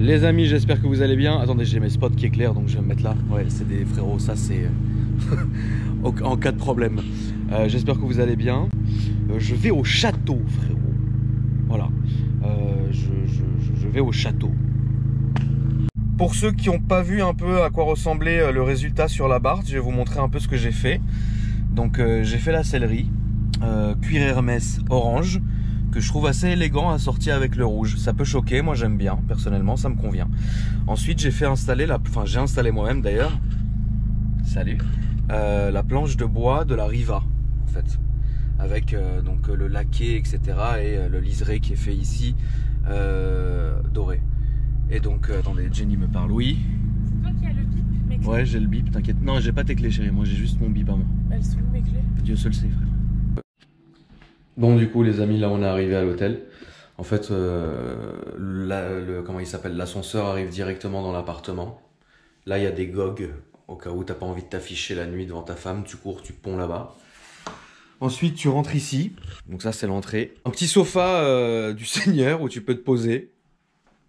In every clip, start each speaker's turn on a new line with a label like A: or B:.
A: Les amis, j'espère que vous allez bien. Attendez, j'ai mes spots qui éclairent, donc je vais me mettre là. Ouais, c'est des frérots, ça c'est en cas de problème. J'espère que vous allez bien. Je vais au château, frérot. Voilà. Je vais au château. Pour ceux qui n'ont pas vu un peu à quoi ressemblait le résultat sur la Barthes, je vais vous montrer un peu ce que j'ai fait. Donc j'ai fait la céleri, cuir Hermès orange, que je trouve assez élégant assorti avec le rouge. Ça peut choquer, moi j'aime bien, personnellement ça me convient. Ensuite j'ai fait installer, j'ai installé moi-même d'ailleurs, salut, la planche de bois de la Riva en fait. Avec donc le laqué etc. et le liseré qui est fait ici, doré. Et donc, attendez, Jenny me parle, oui.
B: C'est toi qui as le bip, mes clés?
A: Ouais, j'ai le bip, t'inquiète. Non, j'ai pas tes clés, chérie, moi j'ai juste mon bip à moi.
B: Elles sont où mes clés?
A: Dieu seul sait, frère. Bon, du coup, les amis, là on est arrivé à l'hôtel. En fait, comment il s'appelle, l'ascenseur arrive directement dans l'appartement. Là, il y a des gogues, au cas où t'as pas envie de t'afficher la nuit devant ta femme, tu cours, tu ponds là-bas. Ensuite, tu rentres ici, donc ça c'est l'entrée. Un petit sofa du Seigneur où tu peux te poser.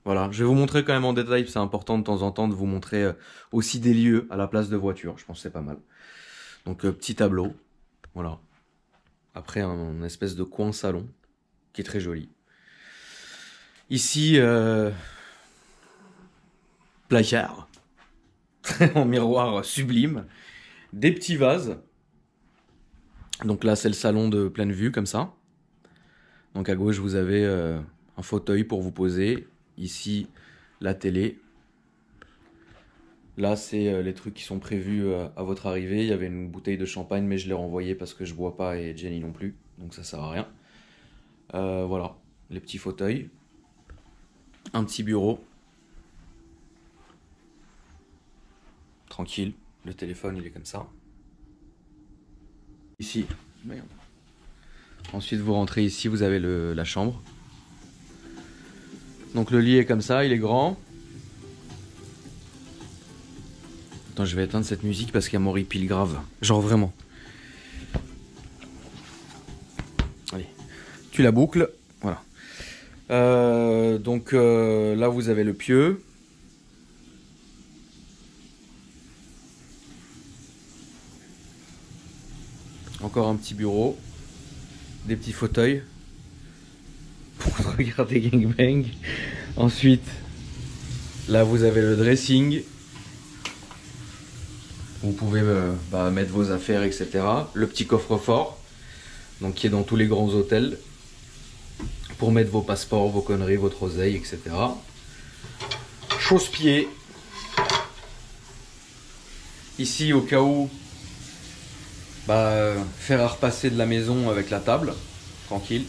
A: Voilà, je vais vous montrer quand même en détail, c'est important de temps en temps de vous montrer aussi des lieux à la place de voiture, je pense que c'est pas mal. Donc petit tableau, voilà. Après un espèce de coin salon, qui est très joli. Ici, placard, en miroir sublime, des petits vases. Donc là c'est le salon de pleine vue, comme ça. Donc à gauche vous avez un fauteuil pour vous poser. Ici, la télé. Là, c'est les trucs qui sont prévus à votre arrivée. Il y avait une bouteille de champagne, mais je l'ai renvoyée parce que je bois pas et Jenny non plus. Donc ça sert à rien. Voilà, les petits fauteuils. Un petit bureau. Tranquille. Le téléphone, il est comme ça. Ici. Merde. Ensuite, vous rentrez ici, vous avez la chambre. Donc le lit est comme ça, il est grand. Attends, je vais éteindre cette musique parce qu'elle m'horripile grave. Genre vraiment. Allez, tu la boucles. Voilà. Donc là, vous avez le pieu. Encore un petit bureau. Des petits fauteuils. Pour regarder Gangbang. Ensuite, là, vous avez le dressing. Vous pouvez mettre vos affaires, etc. Le petit coffre-fort, donc qui est dans tous les grands hôtels, pour mettre vos passeports, vos conneries, votre oseille, etc. Chausse-pied. Ici, au cas où, faire à repasser de la maison avec la table, tranquille.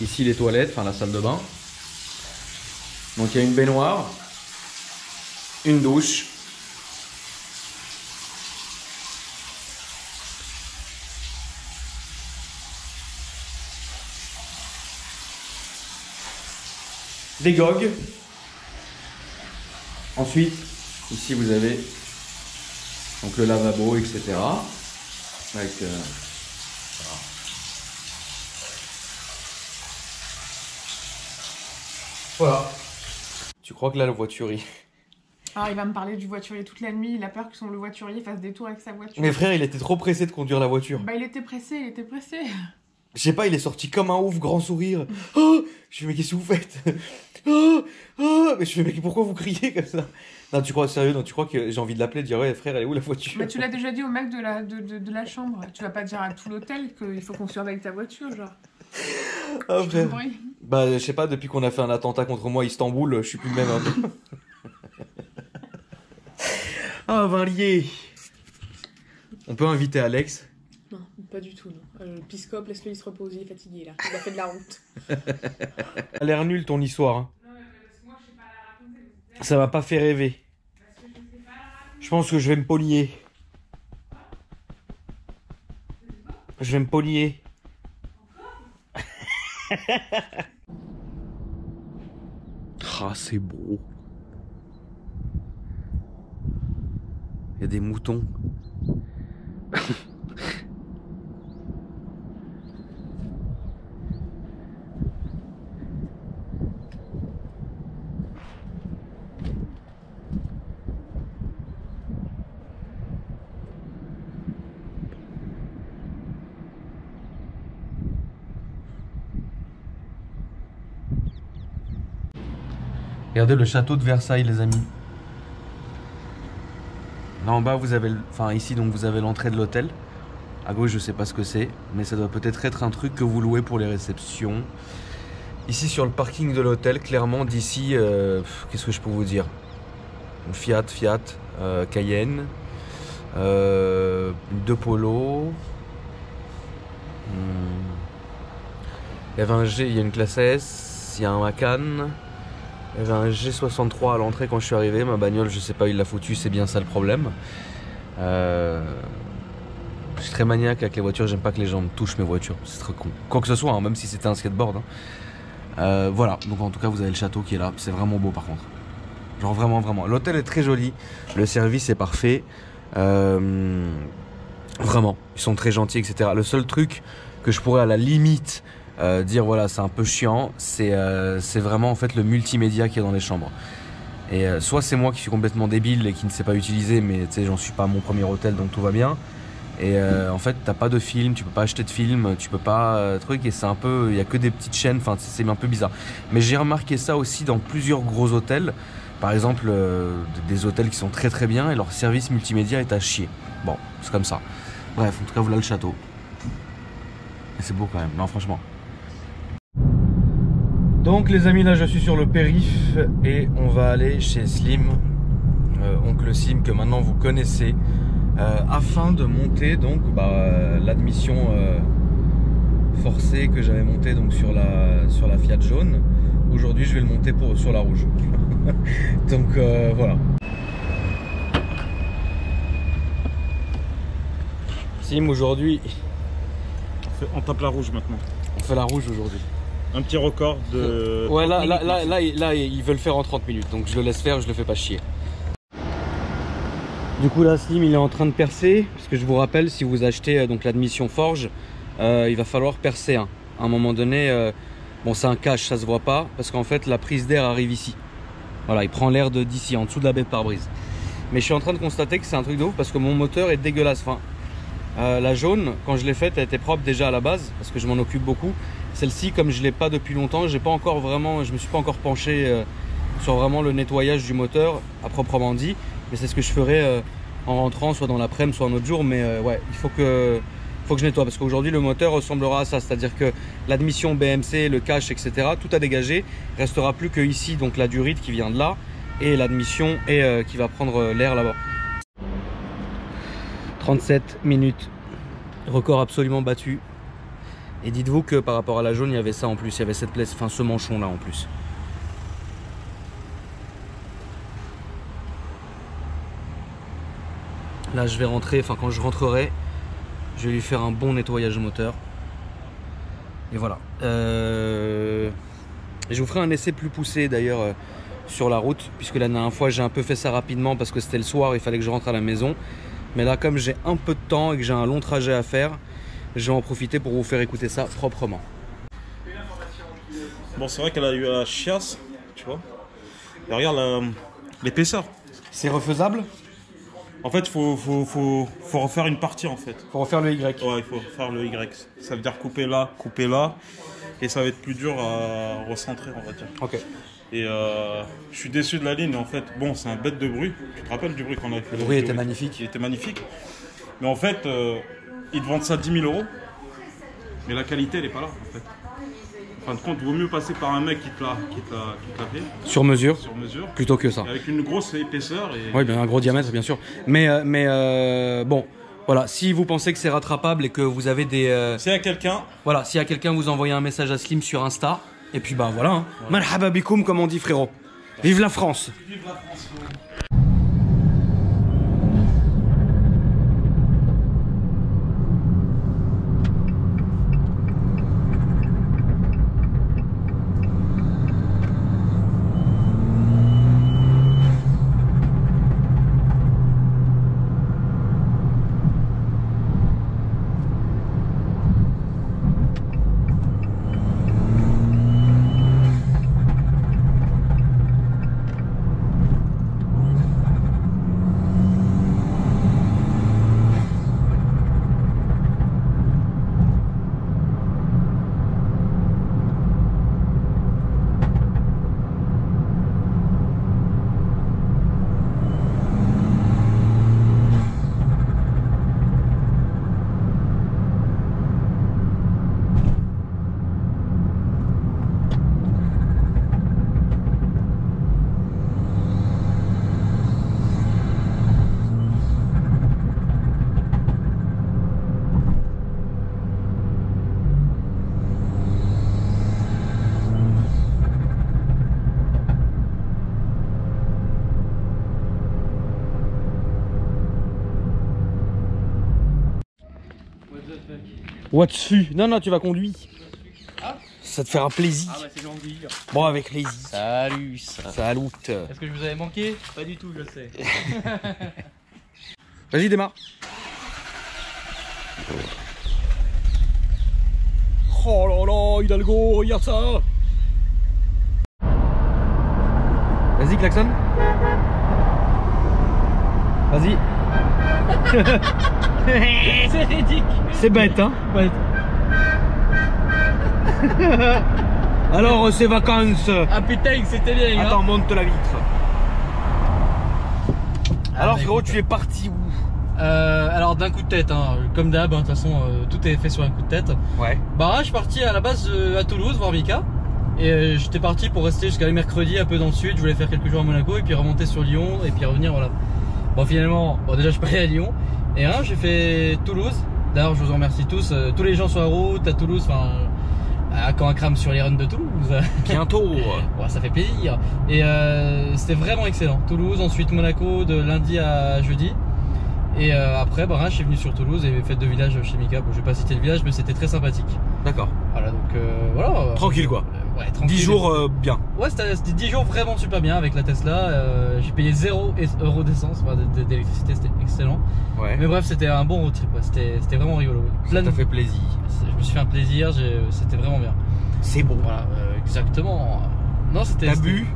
A: Ici, les toilettes, enfin la salle de bain. Donc il y a une baignoire, une douche. Des gogues. Ensuite, ici vous avez donc le lavabo, etc. Avec voilà. Tu crois que là, le voiturier...
B: Alors il va me parler du voiturier toute la nuit, il a peur que le voiturier fasse des tours avec sa voiture.
A: Mais frère, il était trop pressé de conduire la voiture.
B: Bah il était pressé, il était pressé.
A: Je sais pas, il est sorti comme un ouf, grand sourire. Oh, je fais, mais qu'est-ce que vous faites? Oh, oh, mais je fais, mais pourquoi vous criez comme ça? Non, tu crois, sérieux, non, tu crois que j'ai envie de l'appeler, de dire, ouais, frère, elle est où la voiture?
B: Mais tu l'as déjà dit au mec de la chambre. Tu vas pas dire à tout l'hôtel qu'il faut qu'on surveille ta voiture, genre.
A: Ah, frère. Bah, je sais pas, depuis qu'on a fait un attentat contre moi à Istanbul, je suis plus le même. Hein. Ah, Vinlier. On peut inviter Alex?
B: Non, pas du tout, non. Le piscope, laisse-le, il se repose, il est fatigué, là. Il a fait de la route.
A: Ça a l'air nul, ton histoire. Hein.
B: Non, mais parce que moi, je sais pas la raconter.
A: Ça m'a pas fait rêver.
B: Parce que je sais pas la raconter.
A: Je pense que je vais me polier. Je vais me polier. Ah, c'est beau. Il y a des moutons. Regardez le château de Versailles, les amis. Là en bas, vous avez, enfin ici donc vous avez l'entrée de l'hôtel. À gauche, je sais pas ce que c'est, mais ça doit peut-être être un truc que vous louez pour les réceptions. Ici sur le parking de l'hôtel, clairement d'ici, qu'est-ce que je peux vous dire? Fiat, Cayenne, 2 Polo. Il y avait un G, il y a une classe S, il y a un Macan. Il y avait un G63 à l'entrée quand je suis arrivé. Ma bagnole, je sais pas, il l'a foutu, c'est bien ça le problème. Je suis très maniaque avec les voitures, j'aime pas que les gens me touchent mes voitures, c'est très con. Quoi que ce soit, hein, même si c'était un skateboard. Hein. Voilà, donc en tout cas vous avez le château qui est là, c'est vraiment beau par contre. Genre vraiment, vraiment. L'hôtel est très joli, le service est parfait. Vraiment, ils sont très gentils, etc. Le seul truc que je pourrais à la limite dire voilà c'est un peu chiant, c'est vraiment en fait le multimédia qui est dans les chambres. Et soit c'est moi qui suis complètement débile et qui ne sais pas utiliser, mais tu sais j'en suis pas à mon premier hôtel donc tout va bien. Et en fait t'as pas de film, tu peux pas acheter de film, tu peux pas truc, et c'est un peu, il y a que des petites chaînes, enfin c'est un peu bizarre. Mais j'ai remarqué ça aussi dans plusieurs gros hôtels, par exemple des hôtels qui sont très très bien et leur service multimédia est à chier. Bon c'est comme ça. Bref, en tout cas voilà le château. Et c'est beau quand même, non franchement. Donc les amis, là je suis sur le périph et on va aller chez Slim, oncle Sim que maintenant vous connaissez, afin de monter donc l'admission forcée que j'avais montée donc sur la Fiat jaune. Aujourd'hui je vais le monter sur la rouge. Donc voilà. Sim aujourd'hui.
C: On tape la rouge maintenant.
A: On fait la rouge aujourd'hui.
C: Un petit record de...
A: Ouais là ils veulent faire en 30 minutes, donc je le laisse faire, je le fais pas chier. Du coup là Slim il est en train de percer, parce que je vous rappelle si vous achetez donc l'admission Forge, il va falloir percer hein. À un moment donné, bon c'est un cache, ça se voit pas, parce qu'en fait la prise d'air arrive ici. Voilà, il prend l'air d'ici, en dessous de la baie de pare-brise. Mais je suis en train de constater que c'est un truc de ouf, parce que mon moteur est dégueulasse. Enfin, la jaune, quand je l'ai faite, elle était propre déjà à la base, parce que je m'en occupe beaucoup. Celle-ci, comme je l'ai pas depuis longtemps, je me suis pas encore penché sur vraiment le nettoyage du moteur à proprement dit. Mais c'est ce que je ferai en rentrant, soit dans l'après-midi, soit un autre jour. Mais ouais, il faut que je nettoie, parce qu'aujourd'hui le moteur ressemblera à ça, c'est-à-dire que l'admission BMC, le cache, etc., tout a dégagé. Il restera plus que ici, donc la durite qui vient de là, et l'admission et qui va prendre l'air là-bas. 37 minutes, record absolument battu. Et dites-vous que par rapport à la jaune, il y avait ça en plus, il y avait cette place, enfin ce manchon là en plus. Là je vais rentrer, enfin quand je rentrerai, je vais lui faire un bon nettoyage moteur. Et voilà. Je vous ferai un essai plus poussé d'ailleurs sur la route, puisque la dernière fois j'ai un peu fait ça rapidement parce que c'était le soir, il fallait que je rentre à la maison. Mais là comme j'ai un peu de temps et que j'ai un long trajet à faire, je vais en profiter pour vous faire écouter ça proprement.
C: Bon, c'est vrai qu'elle a eu la chiasse, tu vois. Et regarde l'épaisseur.
A: C'est refaisable?
C: En fait, faut refaire une partie en fait.
A: Faut refaire le Y.
C: Ouais, il faut refaire le Y. Ça veut dire couper là. Et ça va être plus dur à recentrer, on va dire.
A: Ok.
C: Et je suis déçu de la ligne en fait. Bon, c'est un bête de bruit. Tu te rappelles du bruit qu'on avait fait?
A: Le bruit était magnifique.
C: Il était magnifique. Mais en fait, ils te vendent ça 10 000 €. Mais la qualité, elle est pas là en fait. En fin de compte, il vaut mieux passer par un mec qui te l'a fait.
A: Sur mesure.
C: Sur mesure.
A: Plutôt que ça.
C: Et avec une grosse épaisseur. Et...
A: Oui, bien un gros diamètre, bien sûr. Mais bon, voilà, si vous pensez que c'est rattrapable et que vous avez des...
C: S'il y a quelqu'un...
A: Voilà, s'il y a quelqu'un, vous envoyez un message à Slim sur Insta. Et puis bah voilà, hein. Marhaba bikoum, comme on dit frérot. Vive la France.
C: Vive la France.
A: What dessus? Non, non, tu vas conduire.
D: Ah.
A: Ça te fera plaisir.
D: Ah bah c'est gentil.
A: Bon, avec plaisir.
D: Salut.
A: Salut.
D: Est-ce que je vous avais manqué? Pas du tout, je le sais.
A: Vas-y, démarre. Oh là là, Hidalgo, regarde ça. Vas-y, klaxonne. Vas-y.
D: C'est ridicule.
A: C'est bête, hein?
D: Ouais.
A: Alors, ces vacances.
D: Ah putain, c'était bien.
A: Attends, monte la vitre. Alors,
D: bah,
A: frérot,
D: écoute,
A: tu es parti où?
D: Alors d'un coup de tête, hein, comme d'hab, de toute façon, tout est fait sur un coup de tête.
A: Ouais.
D: Bah, je suis parti à la base à Toulouse voir Mika. Et j'étais parti pour rester jusqu'à mercredi un peu dans le sud. Je voulais faire quelques jours à Monaco et puis remonter sur Lyon et puis revenir, voilà. Bon, finalement, déjà je suis pas allé à Lyon. Et hein, j'ai fait Toulouse. D'ailleurs, je vous en remercie tous. Tous les gens sur la route à Toulouse, enfin, quand un crame sur les runs de Toulouse.
A: Bientôt.
D: Ouais, ça fait plaisir. Et c'était vraiment excellent. Toulouse, ensuite Monaco de lundi à jeudi. Et après, bah, je suis venu sur Toulouse et fête de village chez Mika. Bon, je vais pas citer le village, mais c'était très sympathique.
A: D'accord.
D: Voilà, donc voilà.
A: Tranquille, quoi.
D: Ouais, tranquille.
A: 10 jours bien.
D: Ouais, c'était 10 jours vraiment super bien avec la Tesla. J'ai payé 0 € d'essence, enfin, d'électricité, c'était excellent.
A: Ouais.
D: Mais bref, c'était un bon road trip. Ouais. C'était vraiment rigolo.
A: Ça t'a fait plaisir.
D: Je me suis fait un plaisir, c'était vraiment bien.
A: C'est bon.
D: Voilà, exactement. Non, c'était.
A: T'as bu?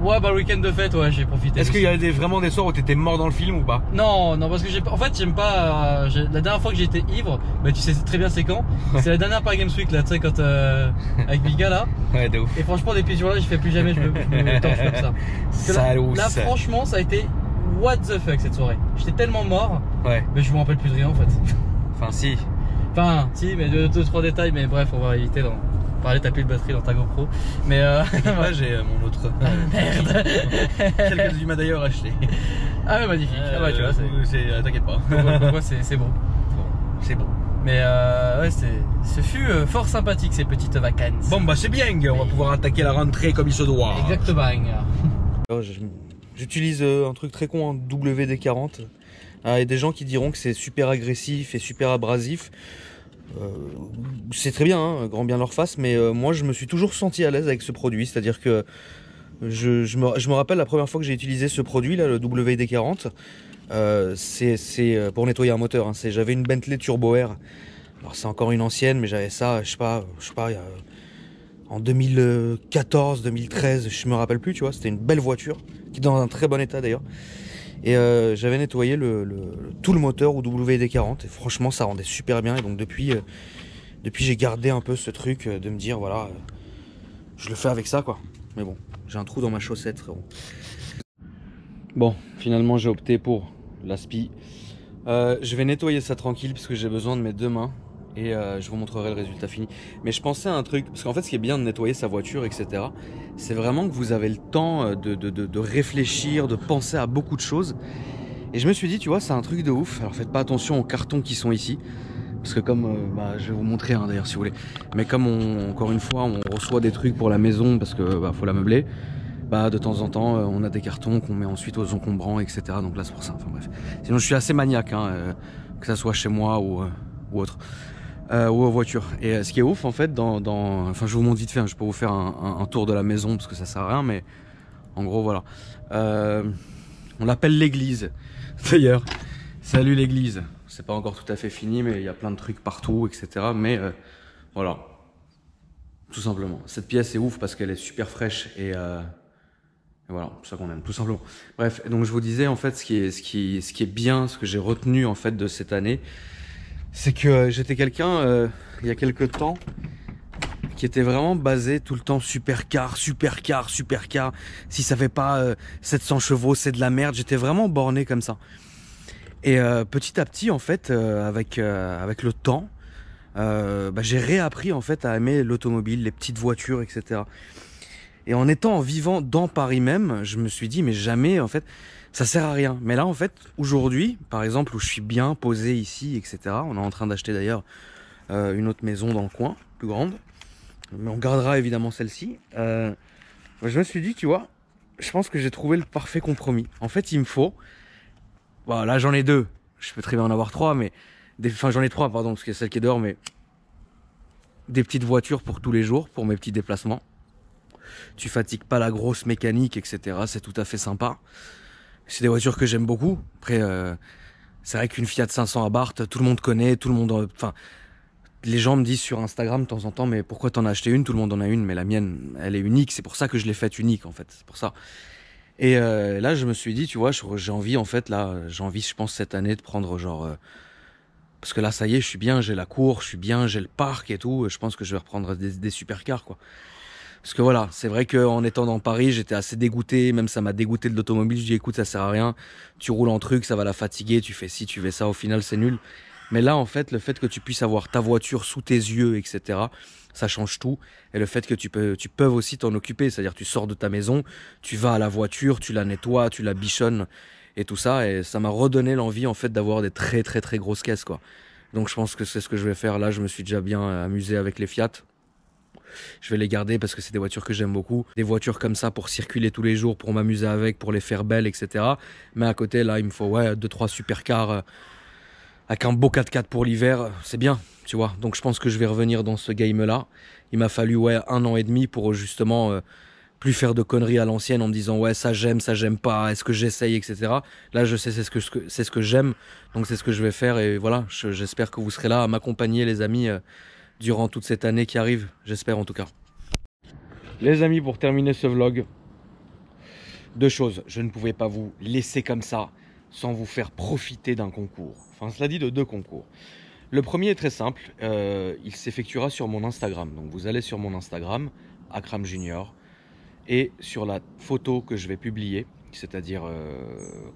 D: Ouais, bah le week-end de fête, ouais, j'ai profité.
A: Est-ce qu'il y a vraiment des soirs où t'étais mort dans le film ou pas?
D: Non, non, parce que en fait, j'aime pas. La dernière fois que j'ai été ivre, bah tu sais très bien c'est quand. C'est la dernière Paris Games Week là, tu sais, quand avec Mika là.
A: Ouais, de ouf.
D: Et franchement, depuis ce jour-là, je fais plus jamais, je me torche comme ça. Parce que là, franchement, ça a été what the fuck cette soirée. J'étais tellement mort,
A: Ouais.
D: mais je me rappelle plus de rien en fait.
A: Enfin, si.
D: Enfin, si, mais deux, trois détails, mais bref, on va éviter d'en parler, taper de batterie dans ta GoPro. Mais
A: Moi, j'ai mon autre.
D: merde.
A: Celle que tu m'as d'ailleurs acheté.
D: Ah ouais, magnifique. Ah bah tu vois,
A: T'inquiète pas.
D: pourquoi c'est beau.
A: C'est bon.
D: Mais ouais, ce fut fort sympathique ces petites vacances.
A: Bon, bah, c'est bien. On va pouvoir attaquer la rentrée comme il se doit.
D: Exactement.
A: J'utilise un truc très con, un WD-40. Il y a des gens qui diront que c'est super agressif et super abrasif. C'est très bien, hein, grand bien leur face, mais moi je me suis toujours senti à l'aise avec ce produit. C'est-à-dire que je me rappelle la première fois que j'ai utilisé ce produit là, le WD-40. C'est pour nettoyer un moteur, hein. J'avais une Bentley Turbo Air. Alors c'est encore une ancienne, mais j'avais ça, je sais pas, en 2014, 2013, je me rappelle plus, tu vois. C'était une belle voiture, qui est dans un très bon état d'ailleurs. Et j'avais nettoyé tout le moteur au WD-40 et franchement ça rendait super bien. Et donc depuis j'ai gardé un peu ce truc de me dire voilà, je le fais avec ça quoi. Mais bon, j'ai un trou dans ma chaussette frérot. Bon, finalement j'ai opté pour l'aspi. Je vais nettoyer ça tranquille parce que j'ai besoin de mes deux mains. Et je vous montrerai le résultat fini. Mais je pensais à un truc, parce qu'en fait ce qui est bien de nettoyer sa voiture, etc. c'est vraiment que vous avez le temps de réfléchir, de penser à beaucoup de choses. Et je me suis dit, tu vois, c'est un truc de ouf. Alors faites pas attention aux cartons qui sont ici. Parce que comme, je vais vous montrer hein, d'ailleurs si vous voulez. Mais comme encore une fois, on reçoit des trucs pour la maison parce que faut la meubler. De temps en temps, on a des cartons qu'on met ensuite aux encombrants, etc. Donc là c'est pour ça, enfin bref. Sinon je suis assez maniaque, hein, que ça soit chez moi ou autre. Ou aux voitures. Et ce qui est ouf en fait enfin je vous montre vite fait, hein, je peux vous faire un tour de la maison parce que ça sert à rien, mais en gros voilà. On l'appelle l'église d'ailleurs. Salut l'église. C'est pas encore tout à fait fini, mais il y a plein de trucs partout, etc. Mais voilà, tout simplement. Cette pièce est ouf parce qu'elle est super fraîche et voilà, c'est ça qu'on aime, tout simplement. Bref, donc je vous disais en fait ce qui est bien, ce que j'ai retenu en fait de cette année. C'est que j'étais quelqu'un, il y a quelques temps, qui était vraiment basé tout le temps supercar. Si ça fait pas 700 chevaux, c'est de la merde. J'étais vraiment borné comme ça. Et petit à petit, en fait, avec le temps, j'ai réappris en fait à aimer l'automobile, les petites voitures, etc. Et en vivant dans Paris même, je me suis dit, mais jamais, en fait, ça sert à rien. Mais là, en fait, aujourd'hui, par exemple, où je suis bien posé ici, etc. On est en train d'acheter d'ailleurs une autre maison dans le coin, plus grande. Mais on gardera évidemment celle-ci. Je me suis dit, tu vois, je pense que j'ai trouvé le parfait compromis. En fait, il me faut... Bon, là, j'en ai deux. Je peux très bien en avoir trois, mais Enfin, j'en ai 3, pardon, parce qu'il y a celle qui est dehors, mais des petites voitures pour tous les jours, pour mes petits déplacements. Tu fatigues pas la grosse mécanique, etc. C'est tout à fait sympa. C'est des voitures que j'aime beaucoup. Après, c'est vrai qu'une Fiat 500 Abarth, tout le monde connaît, tout le monde... Enfin, les gens me disent sur Instagram de temps en temps, mais pourquoi t'en as acheté une? Tout le monde en a une, mais la mienne, elle est unique. C'est pour ça que je l'ai faite unique, en fait. C'est pour ça. Et là, je me suis dit, tu vois, j'ai envie, en fait, là, j'ai envie, je pense, cette année de prendre genre... parce que là, ça y est, je suis bien, j'ai la cour, je suis bien, j'ai le parc et tout. Je pense que je vais reprendre des supercars, quoi. Parce que voilà, c'est vrai qu'en étant dans Paris, j'étais assez dégoûté, même ça m'a dégoûté de l'automobile. Je dis écoute, ça sert à rien, tu roules en truc, ça va la fatiguer, tu fais ci, tu fais ça, au final c'est nul. Mais là, en fait, le fait que tu puisses avoir ta voiture sous tes yeux, etc., ça change tout. Et le fait que tu peux aussi t'en occuper, c'est-à-dire tu sors de ta maison, tu vas à la voiture, tu la nettoies, tu la bichonnes et tout ça. Et ça m'a redonné l'envie, en fait, d'avoir des très très très grosses caisses, quoi. Donc je pense que c'est ce que je vais faire. Là, je me suis déjà bien amusé avec les Fiat. Je vais les garder parce que c'est des voitures que j'aime beaucoup. Des voitures comme ça pour circuler tous les jours, pour m'amuser avec, pour les faire belles, etc. Mais à côté, là, il me faut 2-3 supercars avec un beau 4x4 pour l'hiver. C'est bien, tu vois. Donc je pense que je vais revenir dans ce game-là. Il m'a fallu 1 an et demi pour justement plus faire de conneries à l'ancienne en me disant ça j'aime pas, est-ce que j'essaye, etc. Là, je sais c'est ce que j'aime, donc c'est ce que je vais faire. Et voilà, j'espère que vous serez là à m'accompagner, les amis, durant toute cette année qui arrive, j'espère en tout cas. Les amis, pour terminer ce vlog, 2 choses. Je ne pouvais pas vous laisser comme ça sans vous faire profiter d'un concours. Enfin, cela dit, de 2 concours. Le premier est très simple, il s'effectuera sur mon Instagram. Donc vous allez sur mon Instagram, Akram Junior, et sur la photo que je vais publier, c'est-à-dire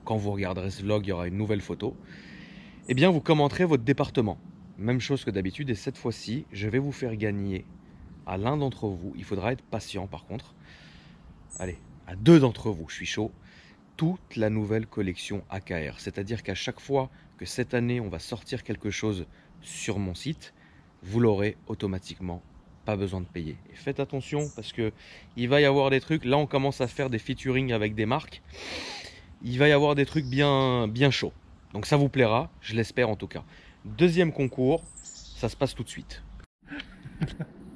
A: quand vous regarderez ce vlog, il y aura une nouvelle photo, eh bien vous commenterez votre département. Même chose que d'habitude, et cette fois-ci, je vais vous faire gagner à l'un d'entre vous. Il faudra être patient par contre. Allez, à 2 d'entre vous, je suis chaud. Toute la nouvelle collection AKR. C'est-à-dire qu'à chaque fois que cette année, on va sortir quelque chose sur mon site, vous l'aurez automatiquement, pas besoin de payer. Et faites attention parce que il va y avoir des trucs. Là, on commence à faire des featuring avec des marques. Il va y avoir des trucs bien chauds. Donc ça vous plaira, je l'espère en tout cas. Deuxième concours, ça se passe tout de suite.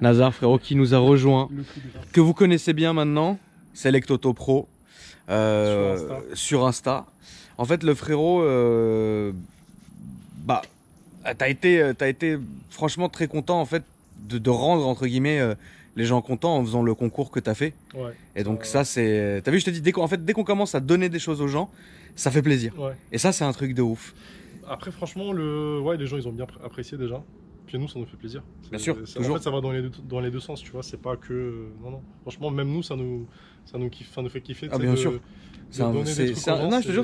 A: Nazar, frérot, qui nous a rejoint, que vous connaissez bien maintenant, Select Auto Pro, sur Insta. En fait, le frérot, t'as été franchement très content en fait de rendre entre guillemets les gens contents en faisant le concours que t'as fait. Ouais. Et donc ça c'est, t'as vu, je te dis, dès qu'on commence à donner des choses aux gens, ça fait plaisir. Ouais. Et ça c'est un truc de ouf.
E: Après, franchement, les gens, ils ont bien apprécié déjà. Puis nous, ça nous fait plaisir.
A: Bien sûr,
E: toujours. En fait, ça va dans les deux sens, tu vois. C'est pas que... Non. Franchement, même nous, ça nous kiffe, ça nous fait kiffer.
A: Ah, bien sûr. Non, je te jure,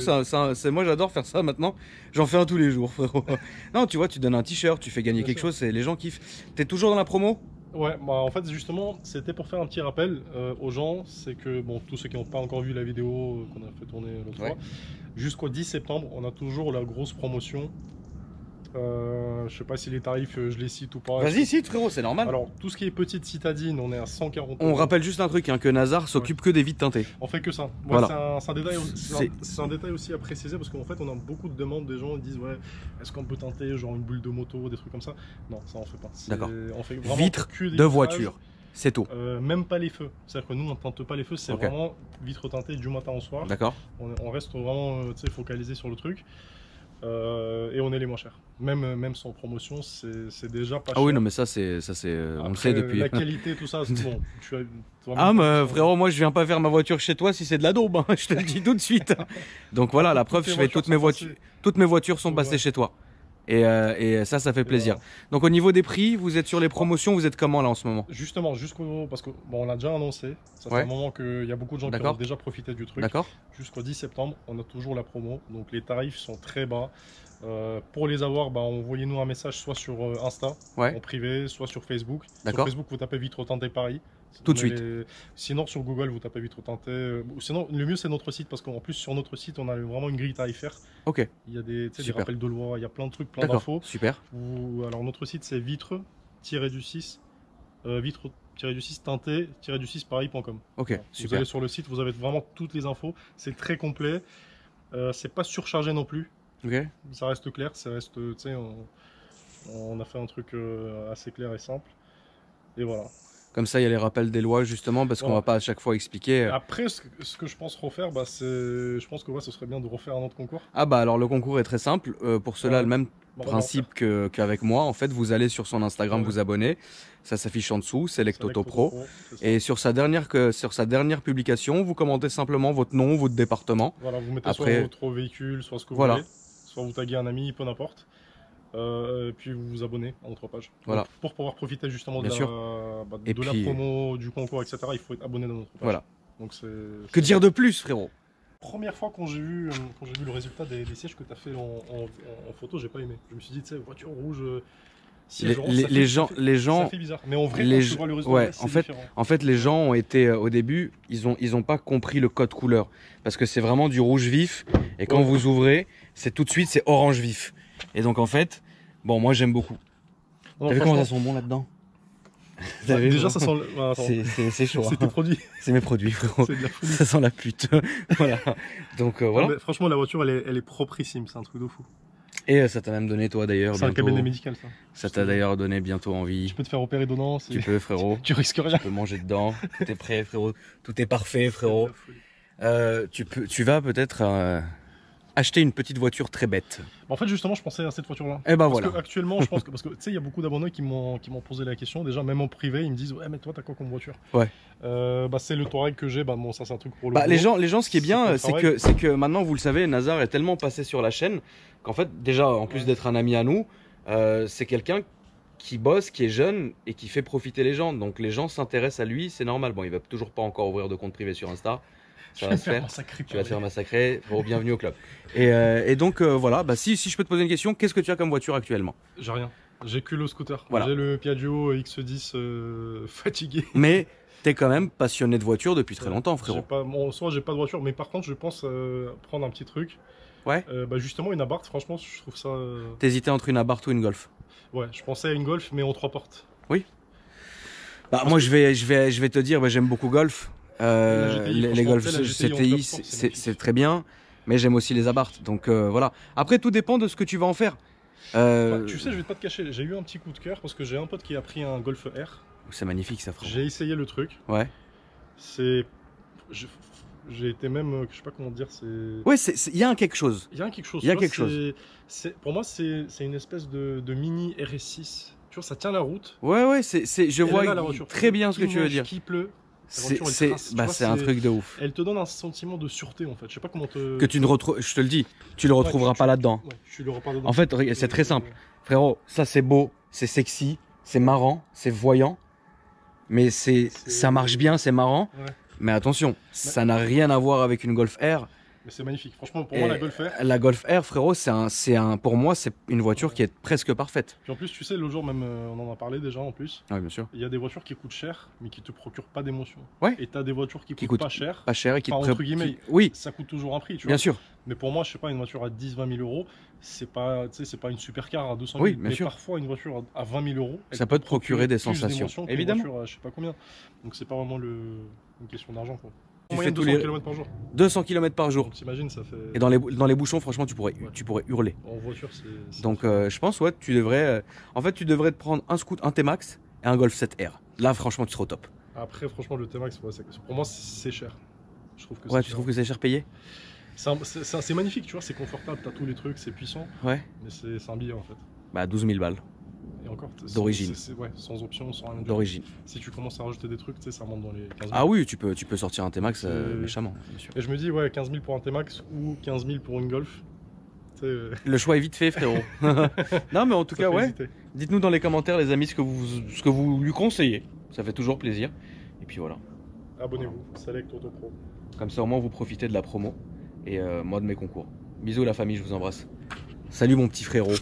A: moi, j'adore faire ça maintenant. J'en fais un tous les jours, frérot. Non, tu vois, tu donnes un t-shirt, tu fais gagner quelque chose, et les gens kiffent. T'es toujours dans la promo ?
E: Ouais, en fait, justement, c'était pour faire un petit rappel aux gens. C'est que, tous ceux qui n'ont pas encore vu la vidéo qu'on a fait tourner l'autre fois, jusqu'au 10 septembre, on a toujours la grosse promotion. Je sais pas si les tarifs, je les cite ou pas.
A: Vas-y, cite, frérot, c'est normal.
E: Alors, tout ce qui est petite citadine, on est à 140 €.
A: On rappelle juste un truc, que Nazar s'occupe que des vitres teintées.
E: On fait que ça. Ouais, voilà. C'est un détail aussi à préciser parce qu'en fait, on a beaucoup de demandes des gens qui disent est-ce qu'on peut teinter genre une bulle de moto, des trucs comme ça. Non, ça on fait pas.
A: D'accord.
E: On fait vraiment
A: vitres
E: que des
A: de voiture. C'est tout.
E: Même pas les feux. C'est-à-dire que nous, on ne teinte pas les feux, c'est vraiment vitres teintées du matin au soir.
A: D'accord.
E: On reste vraiment focalisé sur le truc. Et on est les moins chers. Même sans promotion, c'est déjà pas cher.
A: Ah oui, non, mais ça c'est on le sait depuis.
E: La qualité, tout ça, c'est bon.
A: Mais frérot, moi je viens pas faire ma voiture chez toi si c'est de la daube, hein, je te le dis tout de suite. Donc voilà, la preuve, toutes mes voitures sont passées chez toi. Et ça fait plaisir. Voilà. Donc au niveau des prix, vous êtes sur les promotions, vous êtes comment là en ce moment?
E: Justement, parce que on l'a déjà annoncé, ça fait un moment qu'il y a beaucoup de gens qui ont déjà profité du truc. D'accord. Jusqu'au 10 septembre, on a toujours la promo, donc les tarifs sont très bas. Pour les avoir, envoyez-nous un message soit sur Insta, en privé, soit sur Facebook. Sur Facebook, vous tapez Vitres Teintées Paris.
A: Tout de suite.
E: Sinon, sur Google, vous tapez Vitres Teintées. Sinon, le mieux, c'est notre site, parce qu'en plus, sur notre site, on a vraiment une grille tarifaire.
A: Ok.
E: Il y a des rappels de loi, il y a plein de trucs, plein d'infos.
A: Super.
E: Alors, notre site, c'est vitres-du-6 teinté-du-6 paris.com.
A: Ok,
E: voilà.
A: super.
E: Vous allez sur le site, vous avez vraiment toutes les infos. C'est très complet. C'est pas surchargé non plus.
A: Ok.
E: Ça reste clair, ça reste, tu sais, on a fait un truc assez clair et simple. Et voilà.
A: Comme ça, il y a les rappels des lois, justement, parce qu'on va pas à chaque fois expliquer.
E: Après, ce que je pense refaire, bah, je pense que ouais, ce serait bien de refaire un autre concours.
A: Ah bah alors le concours est très simple. Pour cela, le même principe qu'avec moi. En fait, vous allez sur son Instagram, vous abonner. Ça s'affiche en dessous, Select Auto Pro. Et sur sa dernière publication, vous commentez simplement votre nom, votre département.
E: Voilà, vous mettez soit votre véhicule, soit ce que vous voulez. Soit vous taguez un ami, peu n'importe. Puis vous vous abonnez à notre page.
A: Voilà.
E: Donc, pour pouvoir profiter justement de la promo, du concours, etc., il faut être abonné dans notre page.
A: Voilà.
E: Donc
A: que dire de plus, frérot?
E: Première fois quand j'ai vu le résultat des sièges que tu as fait en photo, j'ai pas aimé. Je me suis dit, tu sais, voiture rouge, siège rond, ça fait bizarre. Mais en vrai, quand tu vois le résultat, c'est différent.
A: En fait, les gens ont été, au début, ils ont pas compris le code couleur. Parce que c'est vraiment du rouge vif. Et quand vous ouvrez, c'est tout de suite, c'est orange vif. Et donc en fait, bon, moi j'aime beaucoup. T'as vu comment ça sent bon là-dedans?
E: Déjà ça sent...
A: C'est chaud.
E: C'est tes produits.
A: C'est mes produits, frérot.
E: C'est de la folie.
A: Ça sent la pute. Voilà. Donc voilà.
E: Non, franchement, la voiture, elle est proprissime, c'est un truc de fou.
A: Et ça t'a même donné toi d'ailleurs.
E: C'est un cabinet médical ça.
A: Ça t'a d'ailleurs donné bientôt envie.
E: Tu peux te faire opérer dedans.
A: Tu peux, frérot.
E: Tu risques rien.
A: Tu peux manger dedans. Tout est prêt, frérot. Tout est parfait, frérot. Tu vas peut-être... acheter une petite voiture très bête.
E: En fait, justement, je pensais à cette voiture-là.
A: Et bah
E: parce
A: voilà.
E: Que actuellement, je pense que, parce que tu sais, il y a beaucoup d'abonnés qui m'ont posé la question. Déjà, même en privé, ils me disent, ouais, mais toi, t'as quoi comme voiture?
A: Ouais.
E: C'est le Touareg que j'ai. Bah bon, ça, c'est un truc pour le.
A: Les gens, ce qui est bien, c'est que maintenant, vous le savez, Nazar est tellement passé sur la chaîne qu'en fait, déjà, en plus d'être un ami à nous, c'est quelqu'un qui bosse, qui est jeune et qui fait profiter les gens. Donc, les gens s'intéressent à lui, c'est normal. Bon, il va toujours pas encore ouvrir de compte privé sur Insta. Ça va se faire. Tu vas te faire massacrer. Bienvenue au club. Et donc voilà, si je peux te poser une question, qu'est-ce que tu as comme voiture actuellement?
E: J'ai rien. J'ai que le scooter.
A: Voilà.
E: J'ai le Piaggio X10 fatigué.
A: Mais t'es quand même passionné de voiture depuis très longtemps, frérot.
E: Soit j'ai pas de voiture, mais par contre je pense prendre un petit truc.
A: Ouais.
E: Justement une Abarth, franchement je trouve ça.
A: T'hésitais entre une Abarth ou une Golf?
E: Ouais, je pensais à une Golf, mais en 3 portes.
A: Oui. Bah moi je vais te dire, j'aime beaucoup Golf. Les Golf GTI, c'est très bien, mais j'aime aussi les Abarth. Donc voilà. Après, tout dépend de ce que tu vas en faire.
E: Tu sais, je vais pas te cacher, j'ai eu un petit coup de cœur parce que j'ai un pote qui a pris un Golf R.
A: C'est magnifique ça, frère.
E: J'ai essayé le truc.
A: Ouais.
E: J'ai été même, je sais pas comment dire, c'est.
A: Ouais, il y a quelque chose.
E: Il y a quelque chose.
A: Il y a quelque chose.
E: Pour moi, c'est une espèce de mini RS6. Tu vois, ça tient la route.
A: Ouais, je vois très bien ce que tu veux dire.
E: Qui pleut.
A: C'est un truc de ouf.
E: Elle te donne un sentiment de sûreté en fait. Je sais pas comment te.
A: Que tu ne retrouves, je te le dis, tu le retrouveras pas là-dedans.
E: Ouais, tu l'auras pas dedans.
A: En fait, c'est très simple. Frérot, ça c'est beau, c'est sexy, c'est marrant, c'est voyant. Mais ça marche bien, c'est marrant. Ouais. Mais attention, ça n'a rien à voir avec une Golf R.
E: Mais c'est magnifique. Franchement, pour moi, la Golf R.
A: La Golf R, frérot, pour moi, c'est une voiture qui est presque parfaite.
E: Puis en plus, tu sais, l'autre jour, même, on en a parlé déjà en plus.
A: Oui, bien sûr.
E: Il y a des voitures qui coûtent cher, mais qui te procurent pas d'émotion.
A: Ouais.
E: Et t'as des voitures qui coûtent pas cher.
A: Pas cher et qui
E: entre guillemets.
A: Oui.
E: Ça coûte toujours un prix, tu vois.
A: Bien sûr.
E: Mais pour moi, je sais pas, une voiture à 10-20 000 euros, c'est pas une supercar à 200 000.
A: Oui, bien sûr.
E: Parfois, une voiture à 20 000 euros,
A: ça peut te procurer des sensations. Évidemment.
E: Une voiture, je sais pas combien. Donc c'est pas vraiment une question d'argent, quoi.
A: Tu fais
E: 200 km par jour.
A: 200 km par jour.
E: T'imagines, ça fait.
A: Et dans les bouchons, franchement, tu pourrais hurler.
E: En voiture, c'est.
A: Donc, je pense, ouais, tu devrais. En fait, tu devrais te prendre un T-Max et un Golf 7R. Là, franchement, tu seras au top.
E: Après, franchement, le T-Max, pour moi, c'est cher. Je trouve que
A: ouais, tu trouves que c'est cher payé?
E: C'est magnifique, tu vois, c'est confortable, t'as tous les trucs, c'est puissant.
A: Ouais.
E: Mais c'est un billet en fait.
A: Bah, 12 000 balles.
E: Et encore,
A: d'origine.
E: Ouais, sans option, sans rien.
A: D'origine.
E: Si tu commences à rajouter des trucs, tu sais, ça monte dans les 15 000.
A: Ah oui, tu peux sortir un T-Max méchamment, bien sûr.
E: Et je me dis, ouais, 15 000 pour un T-Max ou 15 000 pour une Golf.
A: Le choix est vite fait, frérot. Non, mais en tout cas, ouais. Dites-nous dans les commentaires, les amis, ce que vous lui conseillez. Ça fait toujours plaisir. Et puis voilà.
E: Abonnez-vous, Select Auto Pro.
A: Comme ça, au moins, vous profitez de la promo et moi de mes concours. Bisous la famille, je vous embrasse. Salut mon petit frérot.